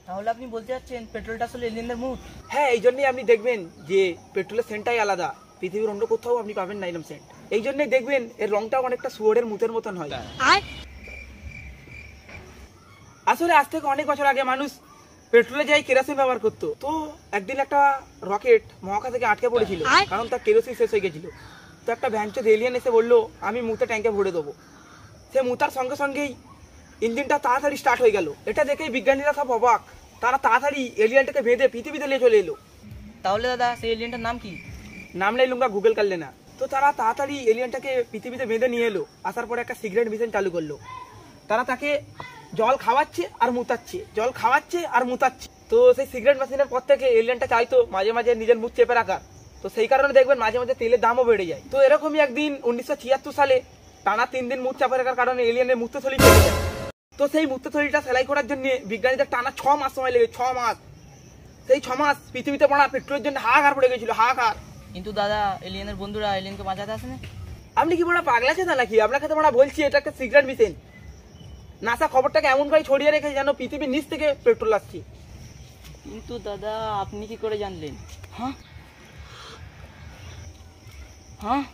তাহলে আপনি বলতে চাচ্ছেন পেট্রোলটা আসলে এলিয়েনদের মুখ? হ্যাঁ, এই জন্যই আপনি দেখবেন যে পেট্রোলের সেন্টটাই আলাদা, পৃথিবীর অন্য কোথাও আপনি পাবেন না এরকম সেন্ট। এই জন্যই দেখবেন এর রংটাও অনেকটা শুয়োরের মুতের মতন হয়। আসলে আজ থেকে অনেক বছর আগে মানুষ পেট্রোলে যাই কেরোসিন ব্যবহার করতো। তো একদিন একটা রকেট মহাকাশ থেকে আটকে পড়েছিল, কারণ তার কেরোসিন শেষ হয়ে গেছিল। তো একটা ভ্যানচোদ এলিয়েন এসে বললো আমি মুতে ট্যাঙ্কে ভরে দেবো। সে মুতার সঙ্গে সঙ্গেই ইঞ্জিনটা তাড়াতাড়ি স্টার্ট হয়ে গেল। এটা দেখেই বিজ্ঞানীরা সব অবাক। তারা তাড়াতাড়ি এলিয়েনটাকে বেঁধে পৃথিবীতে নিয়ে চলে এলো। তাহলে দাদা সেই এলিয়েনটার নাম কি? নাম নেই লুঙ্গা, গুগল করলে না। তো তারা তাড়াতাড়ি এলিয়েনটাকে পৃথিবীতে বেঁধে নিয়ে এলো। আসার পরে একটা সিগারেট মিশন চালু করলো। তারা তাকে জল খাওয়াচ্ছে আর মুতাচ্ছে, জল খাওয়াচ্ছে আর মুতাচ্ছে। তো সেই সিগারেট মেশিনের পর থেকে এলিয়েনটা চাইতো মাঝে মাঝে নিজের মুখ চেপে রাখার। তো সেই কারণে দেখবেন মাঝে মাঝে তেলের দামও বেড়ে যায়। তো এরকমই একদিন 1976 সালে টানা 3 দিন মুখ চাপে রাখার কারণে এলিয়েনের মূত্রথলি চলে যায়। তো সেই মূত্রথলিটা সেলাই করার জন্য বিজ্ঞানীদের টানা 6 মাস সময় লেগে, 6 মাস। সেই 6 মাস পৃথিবীতে পড়া পেট্রোলের জন্য হাহাকার পড়ে গেছিল, হাহাকার। কিন্তু দাদা এলিয়েনের বন্ধুরা এলিয়েনকে বাঁচাতে আসেনি? আপনি কি বড় পাগলা আছেন নাকি? আপনাকে তো বলছি এটা একটা সিগারেট মিশন। নাসা খবরটাকে এমন করে ছড়িয়ে রেখে যেন পৃথিবীর নিচ থেকে পেট্রোল আসছে। কিন্তু দাদা আপনি কি করে জানলেন? হ্যাঁ হ্যাঁ